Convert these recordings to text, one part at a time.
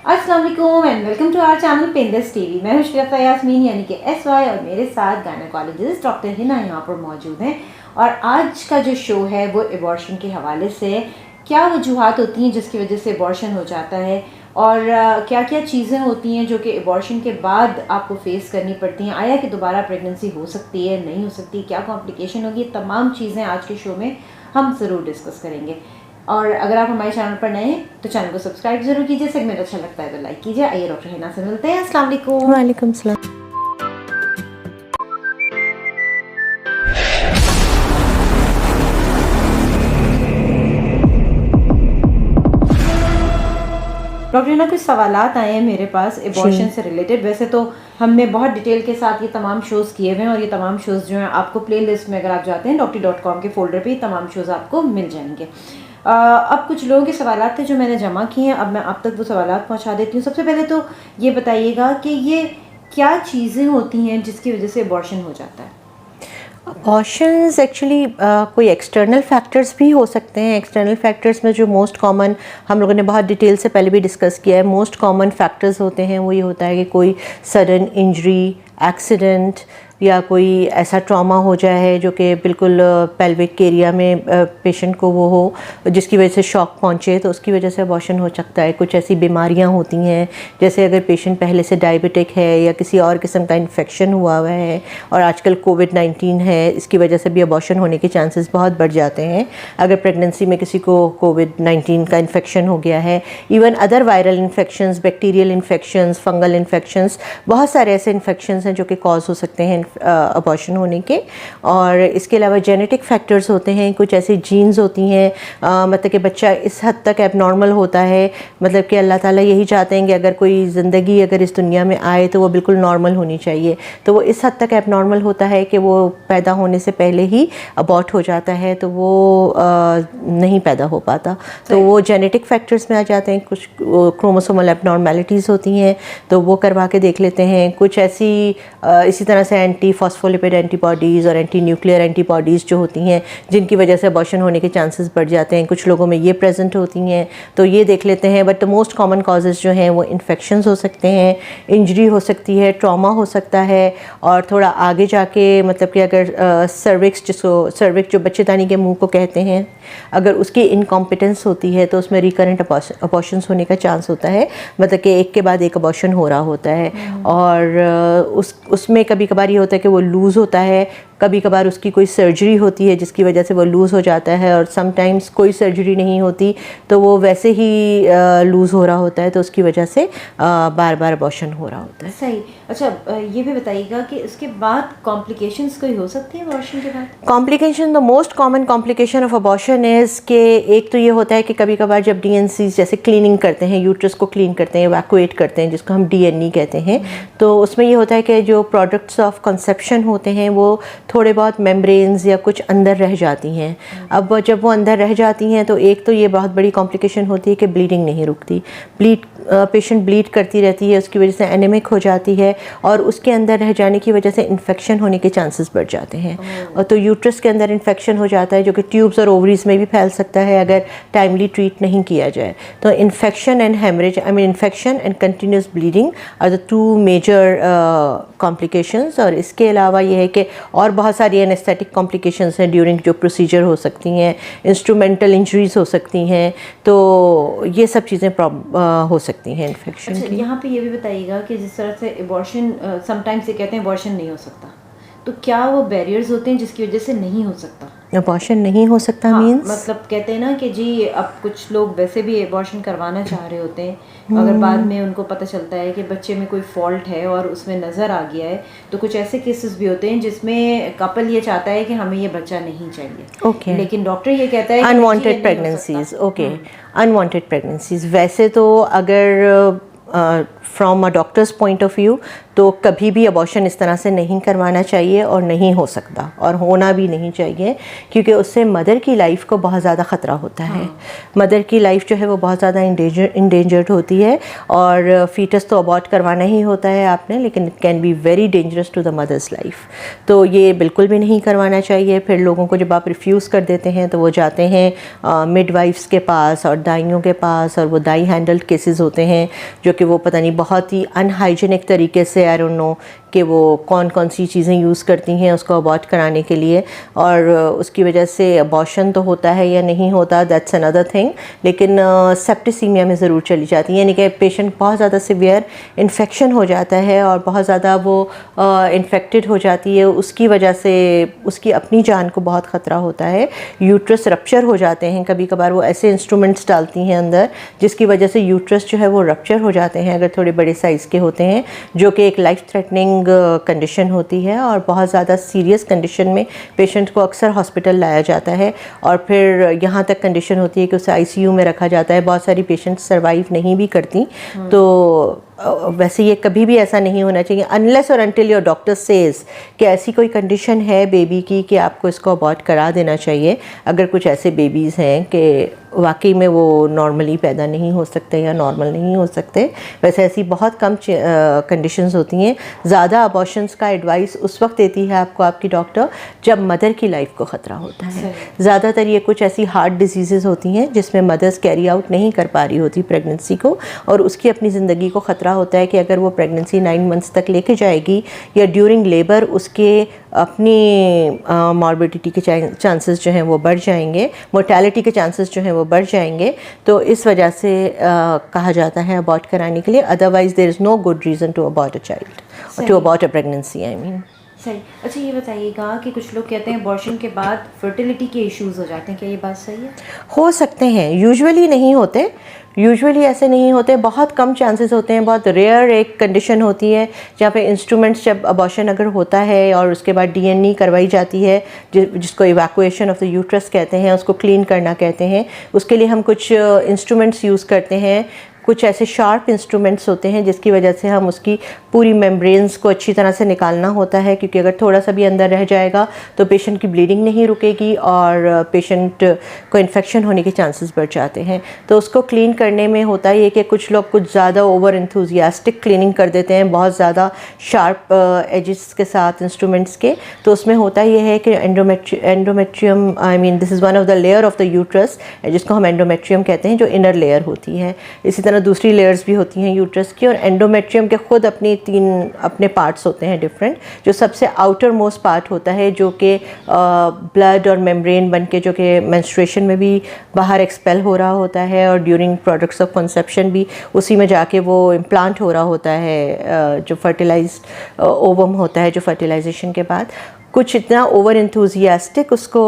अस्सलाम वालेकुम and welcome to our channel पेंडस टीवी। मैं हूं शरीफा यास्मीन यानी कि SY और मेरे साथ गायनेकोलॉजिस्ट डॉक्टर हिना यहाँ पर मौजूद हैं। और आज का जो शो है वो एबॉर्शन के हवाले से है। क्या वजूहात होती हैं जिसकी वजह से एबॉर्शन हो जाता है और क्या क्या चीज़ें होती हैं जो कि एबॉर्शन के बाद आपको फेस करनी पड़ती हैं। आया कि दोबारा प्रेगनेंसी हो सकती है, नहीं हो सकती, क्या कॉम्प्लिकेशन होगी, तमाम चीज़ें आज के शो में हम ज़रूर डिस्कस करेंगे। और अगर आप हमारे चैनल पर नए हैं तो चैनल को सब्सक्राइब जरूर कीजिए, सेगमेंट अच्छा लगता है तो लाइक कीजिए। आइए डॉक्टर हिना से मिलते हैं। अस्सलाम वालेकुम। वालेकुम सलाम। डॉक्टर हिना, कुछ सवालात आए हैं मेरे पास एबॉर्शन से रिलेटेड। वैसे तो हमने बहुत डिटेल के साथ ये तमाम शोज़ किए हुए हैं और ये तमाम शोज़ जो हैं आपको प्लेलिस्ट में अगर आप जाते हैं doctor.com के फोल्डर पे तमाम शोज़ आपको मिल जाएंगे। अब कुछ लोगों के सवालात थे जो मैंने जमा किए हैं, अब मैं आप तक वो सवालात पहुंचा देती हूँ। सबसे पहले तो ये बताइएगा कि ये क्या चीज़ें होती हैं जिसकी वजह से एबॉर्शन हो जाता है। अबॉर्शंस एक्चुअली कोई एक्सटर्नल फैक्टर्स भी हो सकते हैं। एक्सटर्नल फैक्टर्स में जो मोस्ट कॉमन हम लोगों ने बहुत डिटेल से पहले भी डिस्कस किया है, मोस्ट कॉमन फैक्टर्स होते हैं वो ये होता है कि कोई सडन इंजरी, एक्सीडेंट या कोई ऐसा ट्रॉमा हो जाए है जो कि बिल्कुल पेल्विक एरिया में पेशेंट को वो हो जिसकी वजह से शॉक पहुंचे, तो उसकी वजह से अबॉर्शन हो सकता है। कुछ ऐसी बीमारियां होती हैं जैसे अगर पेशेंट पहले से डायबिटिक है या किसी और किस्म का इन्फेक्शन हुआ हुआ है और आजकल कोविड-19 है, इसकी वजह से भी अबॉर्शन होने के चांसेस बहुत बढ़ जाते हैं। अगर प्रेगनेंसी में किसी को कोविड-19 का इन्फेक्शन हो गया है, even other viral infections, bacterial infections, fungal infections, बहुत सारे ऐसे इन्फेक्शंस हैं जो कि कॉज हो सकते हैं अबॉर्शन होने के। और इसके अलावा जेनेटिक फैक्टर्स होते हैं, कुछ ऐसी जीन्स होती हैं, मतलब कि बच्चा इस हद तक एबनॉर्मल होता है, मतलब कि अल्लाह ताला यही चाहते हैं कि अगर कोई ज़िंदगी अगर इस दुनिया में आए तो वो बिल्कुल नॉर्मल होनी चाहिए, तो वो इस हद तक एबनॉर्मल होता है कि वो पैदा होने से पहले ही अबॉर्ट हो जाता है, तो वो नहीं पैदा हो पाता। तो वो जेनेटिक फैक्टर्स में आ जाते हैं। कुछ क्रोमोसोमल एबनॉर्मेलिटीज़ होती हैं तो वो करवा के देख लेते हैं। कुछ ऐसी इसी तरह से एंटी फॉस्फोलिपिड एंटीबॉडीज़ और एंटी न्यूक्लियर एंटीबॉडीज़ जो होती हैं जिनकी वजह से अबॉर्शन होने के चांसेस बढ़ जाते हैं, कुछ लोगों में ये प्रेजेंट होती हैं तो ये देख लेते हैं। But the most common causes जो हैं वो इन्फेक्शंस हो सकते हैं, इंजरी हो सकती है, ट्रॉमा हो सकता है, और थोड़ा आगे जाके मतलब कि अगर सर्विक्स, जिसको सर्विक्स जो बच्चेदानी के मुंह को कहते हैं, अगर उसकी इनकॉम्पिटेंस होती है तो उसमें रिकरेंट अबॉर्शंस होने का चांस होता है, मतलब कि एक के बाद एक अबॉर्शन हो रहा होता है। और उसमें कभी कभार ये होता है कि वो लूज़ होता है, कभी कभार उसकी कोई सर्जरी होती है जिसकी वजह से वो लूज़ हो जाता है, और समटाइम्स कोई सर्जरी नहीं होती तो वो वैसे ही लूज़ हो रहा होता है, तो उसकी वजह से बार बार अबॉर्शन हो रहा होता है। सही। अच्छा, ये भी बताइएगा कि इसके बाद कॉम्प्लिकेशंस कोई हो सकती है अबॉर्शन के बाद। Complication, the most common complication of abortion is कि एक तो ये होता है कि कभी कभार जब DNC जैसे क्लीनिंग करते हैं, यूट्रस को क्लीन करते हैं, इवैक्यूएट करते हैं, जिसको हम DNE कहते हैं, तो उसमें ये होता है कि जो प्रोडक्ट्स ऑफ कंसेप्शन होते हैं वो थोड़े बहुत मेम्ब्रेन्स या कुछ अंदर रह जाती हैं। अब जब वो अंदर रह जाती हैं तो एक तो ये बहुत बड़ी कॉम्प्लिकेशन होती है कि ब्लीडिंग नहीं रुकती, पेशेंट ब्लीड करती रहती है, उसकी वजह से एनेमिक हो जाती है और उसके अंदर रह जाने की वजह से इन्फेक्शन होने के चांसेस बढ़ जाते हैं। और तो यूट्रस के अंदर इन्फेक्शन हो जाता है जो कि ट्यूब्स और ओवरीज में भी फैल सकता है अगर टाइमली ट्रीट नहीं किया जाए। तो infection and haemorrhage, infection and continuous bleeding are the two major complications. और इसके अलावा ये है कि और बहुत सारी एनेस्थेटिक कॉम्प्लिकेशंस हैं ड्यूरिंग जो प्रोसीजर हो सकती हैं, इंस्ट्रूमेंटल इंजरीज हो सकती हैं, तो ये सब चीज़ें हो सकती हैं इन्फेक्शन की। यहाँ पे ये भी बताइएगा कि जिस तरह से एबॉर्शन समटाइम्स ये कहते हैं एबॉर्शन नहीं हो सकता, तो क्या वो बैरियर्स होते हैं जिसकी वजह से नहीं हो सकता अबॉर्शन नहीं हो सकता? हाँ, मीन्स मतलब कहते हैं ना कि जी अब कुछ लोग वैसे भी एबॉर्शन करवाना चाह रहे होते हैं, अगर बाद में उनको पता चलता है कि बच्चे में कोई फॉल्ट है और उसमें नज़र आ गया है, तो कुछ ऐसे केसेस भी होते हैं जिसमें कपल ये चाहता है कि हमें ये बच्चा नहीं चाहिए, ओके, लेकिन डॉक्टर ये कहता है unwanted pregnancies. Okay, unwanted pregnancies. वैसे तो अगर from a doctor's point of view तो कभी भी अबॉर्शन इस तरह से नहीं करवाना चाहिए और नहीं हो सकता और होना भी नहीं चाहिए, क्योंकि उससे मदर की लाइफ को बहुत ज़्यादा ख़तरा होता है। मदर की लाइफ जो है वो बहुत ज़्यादा इंडेंजर्ड होती है और फीटस तो अबॉर्ट करवाना ही होता है आपने, लेकिन it can be very dangerous to the mother's life. तो ये बिल्कुल भी नहीं करवाना चाहिए। फिर लोगों को जब आप रिफ्यूज़ कर देते हैं तो वो जाते हैं मिडवाइफ्स के पास और दाइयों के पास, और वो दाई हैंडल्ड केसेस होते हैं जो कि वो पता नहीं बहुत ही अनहाइजीनिक तरीके से, आई डोंट नो कि वो कौन कौन सी चीज़ें यूज़ करती हैं उसको अबॉर्ट कराने के लिए, और उसकी वजह से अबॉर्शन तो होता है या नहीं होता, दैट्स अनदर थिंग, लेकिन सेप्टिसीमिया में ज़रूर चली जाती है, यानी कि पेशेंट बहुत ज़्यादा सिवियर इन्फेक्शन हो जाता है और बहुत ज़्यादा वो इन्फेक्टेड हो जाती है, उसकी वजह से उसकी अपनी जान को बहुत ख़तरा होता है। यूट्रस रप्चर हो जाते हैं, कभी कभार वो ऐसे इंस्ट्रूमेंट्स डालती हैं अंदर जिसकी वजह से यूट्रस जो है वो रप्चर हो जाते हैं अगर थोड़े बड़े साइज़ के होते हैं, जो कि एक लाइफ थ्रेटनिंग कंडीशन होती है और बहुत ज़्यादा सीरियस कंडीशन में पेशेंट को अक्सर हॉस्पिटल लाया जाता है और फिर यहाँ तक कंडीशन होती है कि उसे आईसीयू में रखा जाता है। बहुत सारी पेशेंट सर्वाइव नहीं भी करती। तो वैसे ये कभी भी ऐसा नहीं होना चाहिए अनलेस और अनटिल योर डॉक्टर सेज कि ऐसी कोई कंडीशन है बेबी की कि आपको इसको अबॉर्ट करा देना चाहिए। अगर कुछ ऐसे बेबीज़ हैं कि वाकई में वो नॉर्मली पैदा नहीं हो सकते या नॉर्मल नहीं हो सकते, वैसे ऐसी बहुत कम कंडीशंस होती हैं। ज़्यादा अबॉर्शंस का एडवाइस उस वक्त देती है आपको आपकी डॉक्टर जब मदर की लाइफ को ख़तरा होता है। ज़्यादातर ये कुछ ऐसी हार्ट डिजीज़ेज़ होती हैं जिसमें मदर्स कैरी आउट नहीं कर पा रही होती प्रेगनेंसी को, और उसकी अपनी ज़िंदगी को ख़तरा होता है कि अगर वो प्रेगनेंसी 9 मंथ्स तक लेके जाएगी या ड्यूरिंग लेबर उसके अपनी मॉर्बिडिटी के चांसेस जो हैं वो बढ़ जाएंगे, मोर्टेलिटी के चांसेस जो हैं वो बढ़ जाएंगे। तो इस वजह से कहा जाता है अबॉर्ट कराने के लिए, otherwise there is no good reason to abort a child और to abort a pregnancy, I mean. सही। अच्छा ये बताइएगा कि कुछ लोग कहते हैं अबॉर्शन के बाद फर्टिलिटी के इश्यूज हो जाते हैं, क्या ये बात सही है? हो सकते हैं, यूजुअली नहीं होते, यूजुअली ऐसे नहीं होते, बहुत कम चांसेस होते हैं। बहुत रेयर एक कंडीशन होती है जहाँ पे इंस्ट्रूमेंट्स, जब अबॉर्शन अगर होता है और उसके बाद डीएनई करवाई जाती है जिसको इवैक्यूएशन ऑफ द यूट्रस कहते हैं, उसको क्लीन करना कहते हैं, उसके लिए हम कुछ इंस्ट्रूमेंट्स यूज़ करते हैं। कुछ ऐसे शार्प इंस्ट्रूमेंट्स होते हैं जिसकी वजह से हम उसकी पूरी मेम्ब्रेन्स को अच्छी तरह से निकालना होता है, क्योंकि अगर थोड़ा सा भी अंदर रह जाएगा तो पेशेंट की ब्लीडिंग नहीं रुकेगी और पेशेंट को इन्फेक्शन होने के चांसेस बढ़ जाते हैं। तो उसको क्लीन करने में होता ही है कि कुछ लोग कुछ ज़्यादा ओवर एंथुजियास्टिक क्लीनिंग कर देते हैं, बहुत ज़्यादा शार्प एजेस के साथ इंस्ट्रूमेंट्स के। तो उसमें होता ये है कि endometrium, I mean this is one of the layer of the uterus जिसको हम एंडोमेट्रियम कहते हैं, जो इनर लेयर होती है। इसी दूसरी लेयर्स भी होती हैं यूट्रस की, और एंडोमेट्रियम के खुद अपने पार्ट्स होते हैं डिफरेंट। जो सबसे आउटर मोस्ट पार्ट होता है जो कि ब्लड और मेम्ब्रेन बन के जो कि मेंस्ट्रुएशन में भी बाहर एक्सपेल हो रहा होता है और ड्यूरिंग प्रोडक्ट्स ऑफ कंसेप्शन भी उसी में जाके वो इम्प्लांट हो रहा होता है, जो फर्टिलाइज्ड ओवम होता है जो फर्टिलाइजेशन के बाद। कुछ इतना ओवर एंथुजियास्टिक उसको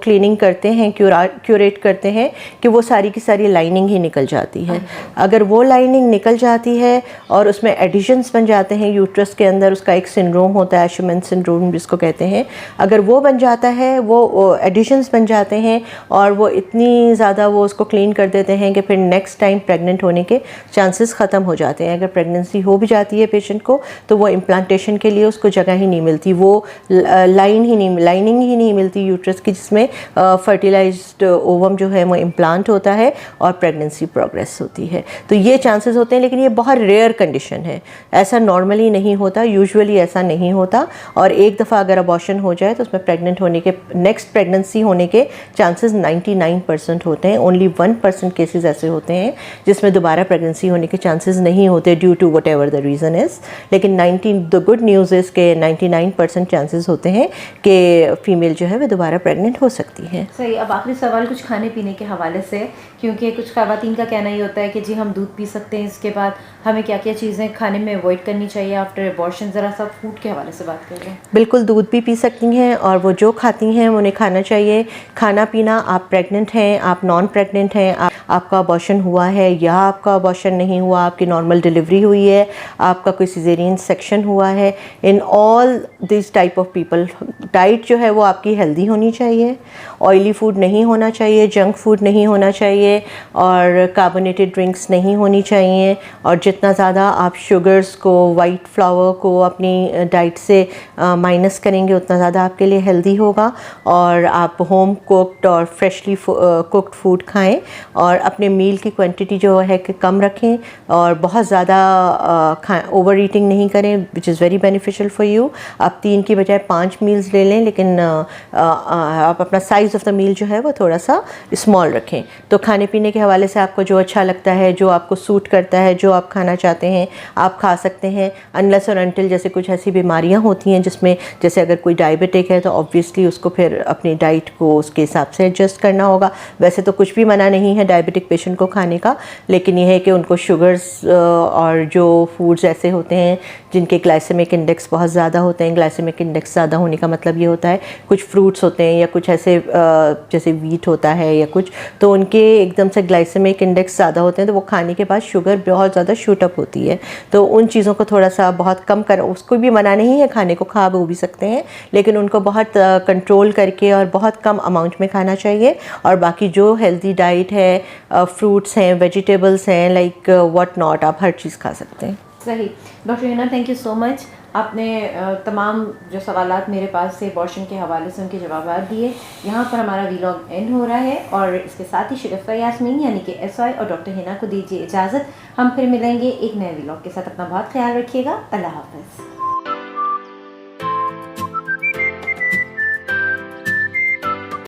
क्लीनिंग करते हैं, क्यूरेट करते हैं कि वो सारी की सारी लाइनिंग ही निकल जाती है। अगर वो लाइनिंग निकल जाती है और उसमें एडिशंस बन जाते हैं यूट्रस के अंदर, उसका एक सिंड्रोम होता है एशरमैन सिंड्रोम जिसको कहते हैं, अगर वो बन जाता है, वो एडिशंस बन जाते हैं और वो इतनी ज़्यादा वो उसको क्लीन कर देते हैं कि फिर नेक्स्ट टाइम प्रेग्नेंट होने के चांसेस ख़त्म हो जाते हैं। अगर प्रेगनेंसी हो भी जाती है पेशेंट को तो वो इम्प्लांटेशन के लिए उसको जगह ही नहीं मिलती, वो लाइनिंग ही नहीं मिलती यूट्रस की जिसमें फर्टिलाइज्ड ओवम जो है वो इम्प्लांट होता है और प्रेगनेंसी प्रोग्रेस होती है। तो ये चांसेस होते हैं, लेकिन ये बहुत रेयर कंडीशन है, ऐसा नॉर्मली नहीं होता, यूजुअली ऐसा नहीं होता। और एक दफ़ा अगर अबॉर्शन हो जाए तो उसमें प्रेग्नेंट होने के, नेक्स्ट प्रेगनेंसी होने के चांसेस 99% होते हैं। ओनली 1% केसेस ऐसे होते हैं जिसमें दोबारा प्रेगनेंसी होने के चांसेस नहीं होते due to whatever the reason is. लेकिन द गुड न्यूज़ इज़ के 99% चांसेस होते हैं कि फीमेल जो है वो दोबारा प्रेग्नेंट हो सकती है। सही। अब आखिरी सवाल कुछ खाने पीने के हवाले से, क्योंकि कुछ ख़वातीन का कहना ये होता है कि जी हम दूध पी सकते हैं, इसके बाद हमें क्या क्या चीज़ें खाने में अवॉइड करनी चाहिए आफ्टर अबॉर्शन। ज़रा सा फूड के हवाले से बात करें। बिल्कुल, दूध भी पी सकती हैं और वो जो खाती हैं उन्हें खाना चाहिए। खाना पीना, आप प्रेग्नेंट हैं, आप नॉन प्रेग्नेंट हैं, आपका अबॉर्शन हुआ है या आपका अबॉर्शन नहीं हुआ, आपकी नॉर्मल डिलीवरी हुई है, आपका कोई सिजेरियन सेक्शन हुआ है, in all this type of people diet जो है वो आपकी हेल्दी होनी चाहिए, ऑयली फूड नहीं होना चाहिए, जंक फूड नहीं होना चाहिए और कार्बोनेटेड ड्रिंक्स नहीं होनी चाहिए। और जितना ज़्यादा आप शुगर्स को, वाइट फ्लावर को अपनी डाइट से माइनस करेंगे उतना ज़्यादा आपके लिए हेल्दी होगा। और आप होम कुक्ड और फ्रेशली कुक्ड फूड खाएं और अपने मील की क्वांटिटी जो है कि कम रखें और बहुत ज़्यादा ओवर ईटिंग नहीं करें, which is very beneficial for you. आप 3 की बजाय 5 मील्स ले लें, लेकिन आप अपना साइज़ ऑफ द मील जो है वो थोड़ा सा स्मॉल रखें। तो खाने पीने के हवाले से आपको जो अच्छा लगता है, जो आपको सूट करता है, जो आप खाना चाहते हैं आप खा सकते हैं। अनलेस और अनटिल जैसे कुछ ऐसी बीमारियां होती हैं जिसमें, जैसे अगर कोई डायबिटिक है तो ऑब्वियसली उसको फिर अपनी डाइट को उसके हिसाब से एडजस्ट करना होगा। वैसे तो कुछ भी मना नहीं है डायबिटिक पेशेंट को खाने का, लेकिन यह है कि उनको शुगर्स और जो फूड्स ऐसे होते हैं जिनके ग्लाइसेमिक इंडेक्स बहुत ज़्यादा होते हैं, ग्लाइसेमिक इंडेक्स ज़्यादा होने का मतलब ये होता है कुछ फ्रूट्स होते हैं या कुछ ऐसे जैसे वीट होता है या कुछ, तो उनके एकदम से ग्लाइसेमिक इंडेक्स ज़्यादा होते हैं तो वो खाने के बाद शुगर बहुत ज़्यादा शूट अप होती है। तो उन चीज़ों को थोड़ा सा बहुत कम कर, उसको भी मना नहीं है खाने को, खा वो भी सकते हैं, लेकिन उनको बहुत कंट्रोल करके और बहुत कम अमाउंट में खाना चाहिए। और बाकी जो हेल्दी डाइट है, फ्रूट्स हैं, वेजिटेबल्स हैं, लाइक व्हाट नॉट, आप हर चीज़ खा सकते हैं। सही। Doctor Hina, thank you so much. आपने तमाम जो सवालात मेरे पास से अबॉर्शन के हवाले से उनके जवाब दिए। यहाँ पर हमारा वीलॉग एंड हो रहा है और इसके साथ ही शगुफ्ता यास्मीन यानी कि SY और डॉक्टर हिना को दीजिए इजाज़त। हम फिर मिलेंगे एक नए वीलॉग के साथ। अपना बहुत ख्याल रखिएगा। अल्लाह हाफ़िज़।